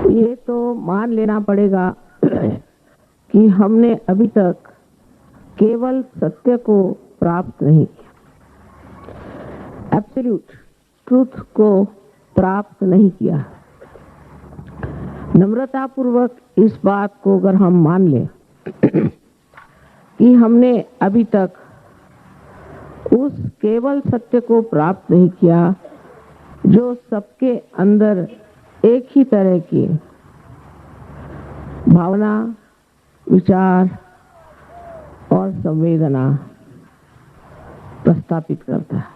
ये तो मान लेना पड़ेगा कि हमने अभी तक केवल सत्य को प्राप्त नहीं किया, एब्सोल्यूट ट्रूथ को प्राप्त नहीं किया। नम्रतापूर्वक इस बात को अगर हम मान लें कि हमने अभी तक उस केवल सत्य को प्राप्त नहीं किया जो सबके अंदर एक ही तरह की भावना, विचार और संवेदना प्रस्थापित करता है।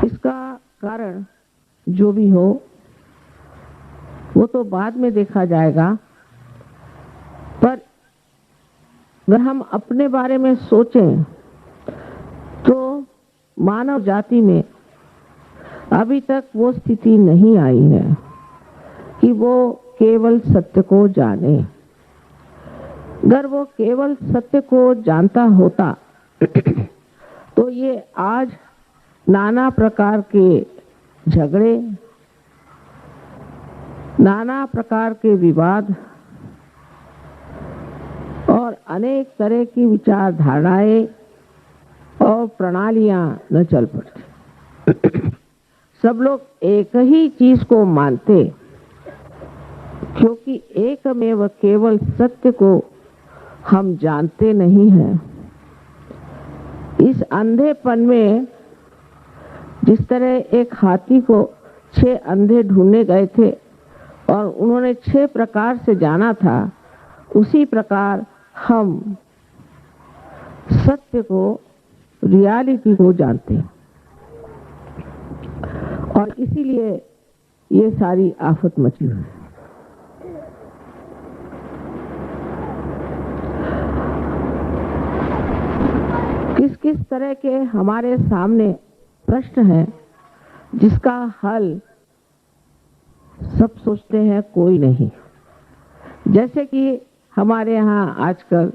इसका कारण जो भी हो वो तो बाद में देखा जाएगा, पर अगर हम अपने बारे में सोचें तो मानव जाति में अभी तक वो स्थिति नहीं आई है कि वो केवल सत्य को जाने। अगर वो केवल सत्य को जानता होता तो ये आज नाना प्रकार के झगड़े, नाना प्रकार के विवाद और अनेक तरह की विचारधाराएं और प्रणालियां न चल पड़ती। सब लोग एक ही चीज को मानते, क्योंकि एकमेव केवल सत्य को हम जानते नहीं हैं। इस अंधेपन में जिस तरह एक हाथी को 6 अंधे ढूंढने गए थे और उन्होंने 6 प्रकार से जाना था, उसी प्रकार हम सत्य को, रियलिटी को जानते हैं और इसीलिए ये सारी आफत मची हुई है। किस किस तरह के हमारे सामने प्रश्न है जिसका हल सब सोचते हैं, कोई नहीं। जैसे कि हमारे यहाँ आजकल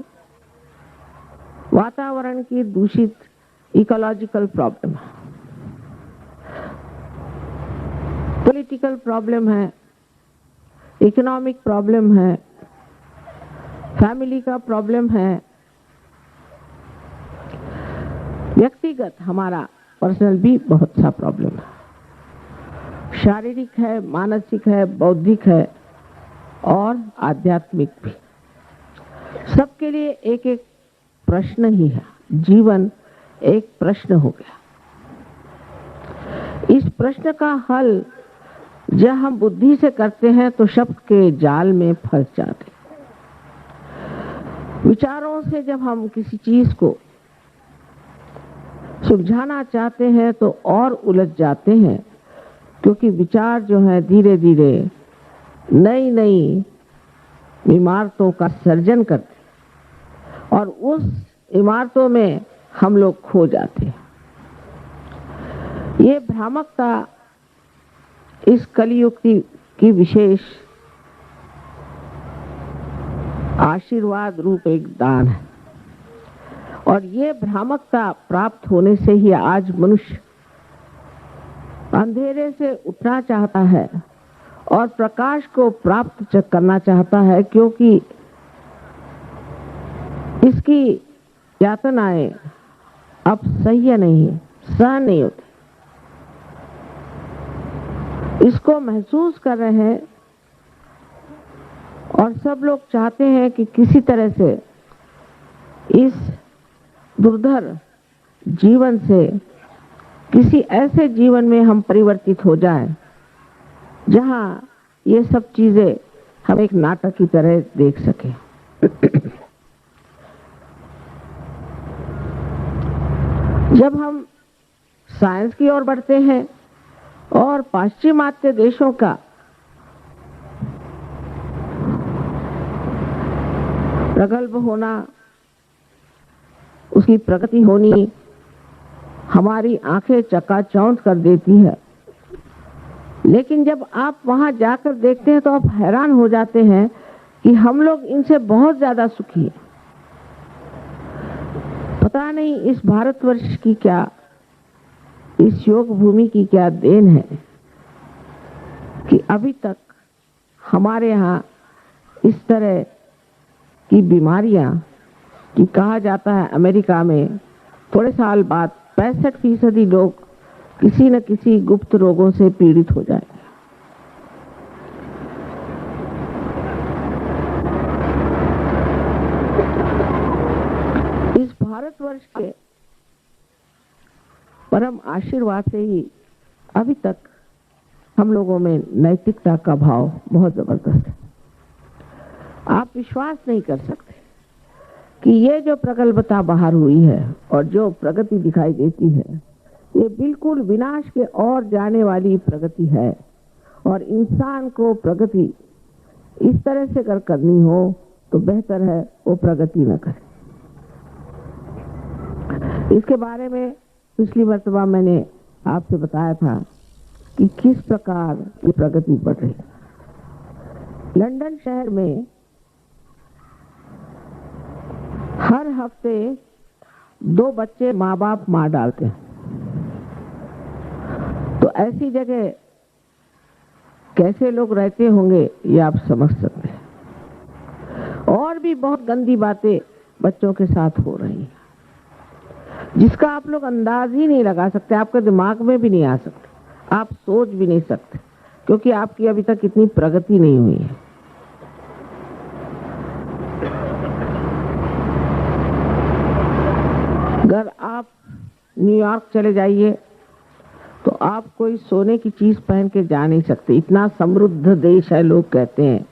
वातावरण की दूषित इकोलॉजिकल प्रॉब्लम है, पॉलिटिकल प्रॉब्लम है, इकोनॉमिक प्रॉब्लम है, फैमिली का प्रॉब्लम है, व्यक्तिगत हमारा पर्सनल भी बहुत सा प्रॉब्लम है, शारीरिक है, मानसिक है, बौद्धिक है और आध्यात्मिक भी। सबके लिए एक एक प्रश्न ही है। जीवन एक प्रश्न हो गया। इस प्रश्न का हल जब हम बुद्धि से करते हैं तो शब्द के जाल में फंस जाते। विचारों से जब हम किसी चीज को सुलझाना चाहते हैं तो और उलझ जाते हैं, क्योंकि विचार जो है धीरे धीरे नई नई इमारतों का सर्जन करते और उस इमारतों में हम लोग खो जाते हैं। ये भ्रामकता इस कलियुग की विशेष आशीर्वाद रूप एक दान है और ये भ्रामकता प्राप्त होने से ही आज मनुष्य अंधेरे से उठना चाहता है और प्रकाश को प्राप्त करना चाहता है, क्योंकि इसकी यातनाएं अब सह्य नहीं, सहन नहीं होती। इसको महसूस कर रहे हैं और सब लोग चाहते हैं कि किसी तरह से इस दुर्धर जीवन से किसी ऐसे जीवन में हम परिवर्तित हो जाएं जहां ये सब चीजें हम एक नाटक की तरह देख सकें। जब हम साइंस की ओर बढ़ते हैं और पाश्चिमात्य देशों का प्रगल्भ होना, उसकी प्रगति होनी हमारी आंखें चकाचौंध कर देती है, लेकिन जब आप वहां जाकर देखते हैं तो आप हैरान हो जाते हैं कि हम लोग इनसे बहुत ज्यादा सुखी हैं। पता नहीं इस भारतवर्ष की क्या, इस योग भूमि की क्या देन है कि अभी तक हमारे यहाँ इस तरह की बीमारियां, कि कहा जाता है अमेरिका में थोड़े साल बाद 65% लोग किसी न किसी गुप्त रोगों से पीड़ित हो जाएंगे। इस भारतवर्ष के परम आशीर्वाद से ही अभी तक हम लोगों में नैतिकता का भाव बहुत जबरदस्त है। आप विश्वास नहीं कर सकते कि ये जो प्रगल्भता बाहर हुई है और जो प्रगति दिखाई देती है, ये बिल्कुल विनाश के ओर जाने वाली प्रगति है। और इंसान को प्रगति इस तरह से अगर करनी हो तो बेहतर है वो प्रगति न करे। इसके बारे में पिछली मर्तबा मैंने आपसे बताया था कि किस प्रकार ये प्रगति बढ़ रही है। लंदन शहर में हर हफ्ते 2 बच्चे माँ बाप मार डालते हैं। तो ऐसी जगह कैसे लोग रहते होंगे ये आप समझ सकते हैं। और भी बहुत गंदी बातें बच्चों के साथ हो रही हैं जिसका आप लोग अंदाज ही नहीं लगा सकते, आपके दिमाग में भी नहीं आ सकते, आप सोच भी नहीं सकते, क्योंकि आपकी अभी तक इतनी प्रगति नहीं हुई है। अगर आप न्यूयॉर्क चले जाइए तो आप कोई सोने की चीज पहन के जा नहीं सकते, इतना समृद्ध देश है। लोग कहते हैं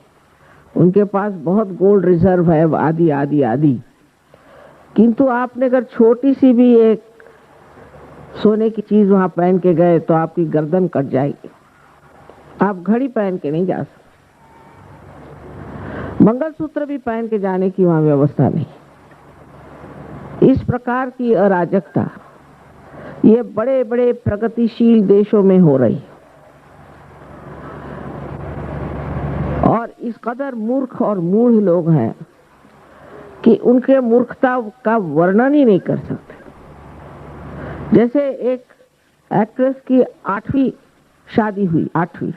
उनके पास बहुत गोल्ड रिजर्व है, आदि आदि आदि। किंतु आपने अगर छोटी सी भी एक सोने की चीज वहां पहन के गए तो आपकी गर्दन कट जाएगी। आप घड़ी पहन के नहीं जा सकते, मंगलसूत्र भी पहन के जाने की वहां व्यवस्था नहीं। इस प्रकार की अराजकता ये बड़े बड़े प्रगतिशील देशों में हो रही है। और इस कदर मूर्ख और मूढ़ लोग हैं कि उनके मूर्खता का वर्णन ही नहीं कर सकते। जैसे एक एक्ट्रेस की 8वीं शादी हुई, 8वीं।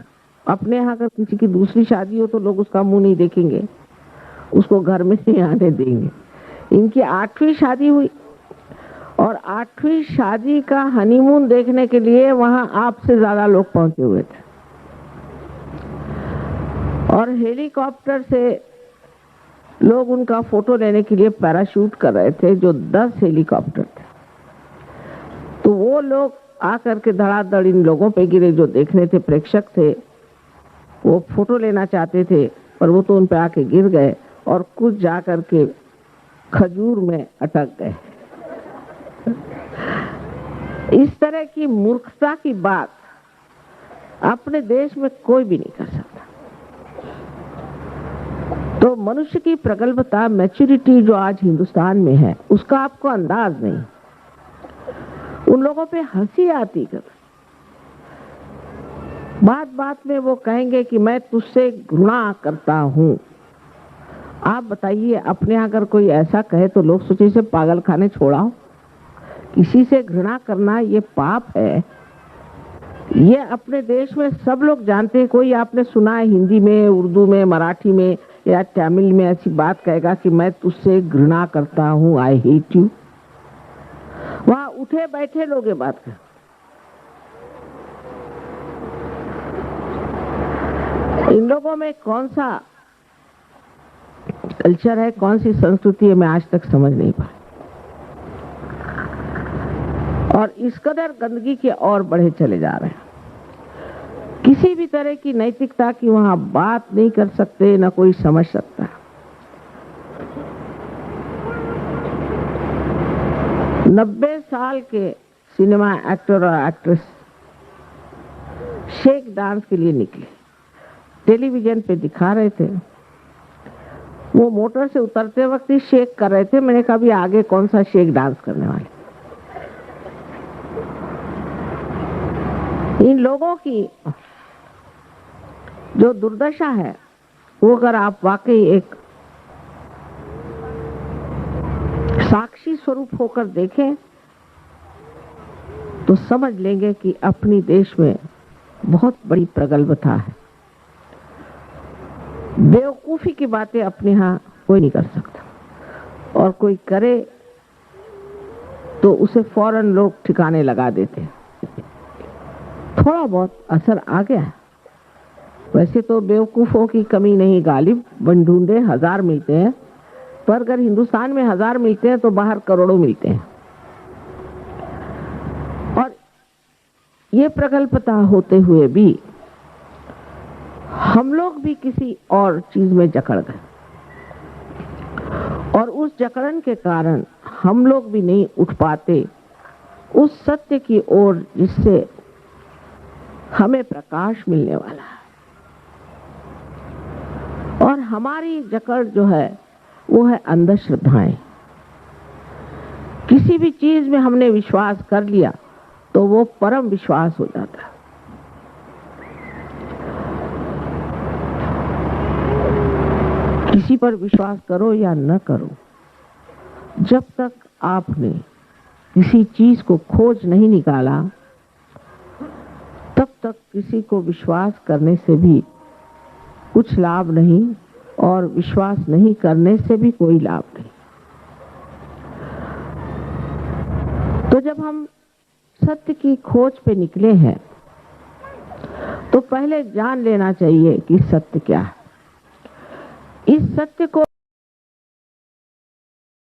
अपने यहाँ अगर किसी की दूसरी शादी हो तो लोग उसका मुंह नहीं देखेंगे, उसको घर में नहीं आने देंगे। इनकी 8वीं शादी हुई और 8वीं शादी का हनीमून देखने के लिए वहां आपसे ज्यादा लोग पहुंचे हुए थे। और हेलीकॉप्टर से लोग उनका फोटो लेने के लिए पैराशूट कर रहे थे, जो 10 हेलीकॉप्टर थे। तो वो लोग आकर के धड़ाधड़ इन लोगों पे गिरे जो देखने थे, प्रेक्षक थे। वो फोटो लेना चाहते थे पर वो तो उन पे आके गिर गए और कुछ जाकर के खजूर में अटक गए। इस तरह की मूर्खता की बात अपने देश में कोई भी नहीं कर सकता। तो मनुष्य की प्रगल्भता, मैच्योरिटी जो आज हिंदुस्तान में है, उसका आपको अंदाज नहीं। उन लोगों पे हंसी आती है। बात बात में वो कहेंगे कि मैं तुझसे घृणा करता हूं। आप बताइए, अपने यहाँ अगर कोई ऐसा कहे तो लोग सोचे से पागल खाने छोड़ाओ। किसी से घृणा करना ये पाप है। ये अपने देश में सब लोग जानते हैं। कोई आपने सुना है हिंदी में, उर्दू में, मराठी में या तमिल में ऐसी बात कहेगा कि मैं तुझसे घृणा करता हूं, आई हेट यू? वहां उठे बैठे लोग ये बात कर। इन लोगों में कौन सा कल्चर है, कौन सी संस्कृति है, मैं आज तक समझ नहीं पाया। और इस कदर गंदगी के और बढ़े चले जा रहे हैं। किसी भी तरह की नैतिकता की वहां बात नहीं कर सकते, ना कोई समझ सकता। 90 साल के सिनेमा एक्टर और एक्ट्रेस शेक डांस के लिए निकले, टेलीविजन पे दिखा रहे थे। वो मोटर से उतरते वक्त ही शेक कर रहे थे। मैंने कहा भी आगे कौन सा शेक डांस करने वाले। इन लोगों की जो दुर्दशा है वो अगर आप वाकई एक साक्षी स्वरूप होकर देखें तो समझ लेंगे कि अपनी देश में बहुत बड़ी प्रगल्भता है। बेवकूफी की बातें अपने यहाँ कोई नहीं कर सकता, और कोई करे तो उसे फौरन लोग ठिकाने लगा देते हैं। थोड़ा बहुत असर आ गया है। वैसे तो बेवकूफों की कमी नहीं गालिब, बन ढूंढे हजार मिलते हैं, पर अगर हिंदुस्तान में 1000 मिलते हैं तो बाहर करोड़ों मिलते हैं। और ये प्रगल्भता होते हुए भी हम लोग भी किसी और चीज में जकड़ गए, और उस जकड़न के कारण हम लोग भी नहीं उठ पाते उस सत्य की ओर जिससे हमें प्रकाश मिलने वाला है। और हमारी जकड़ जो है वो है अंधश्रद्धाएं। किसी भी चीज में हमने विश्वास कर लिया तो वो परम विश्वास हो जाता है। किसी पर विश्वास करो या न करो, जब तक आपने किसी चीज को खोज नहीं निकाला तब तक किसी को विश्वास करने से भी कुछ लाभ नहीं, और विश्वास नहीं करने से भी कोई लाभ नहीं। तो जब हम सत्य की खोज पे निकले हैं तो पहले जान लेना चाहिए कि सत्य क्या है। इस सत्य को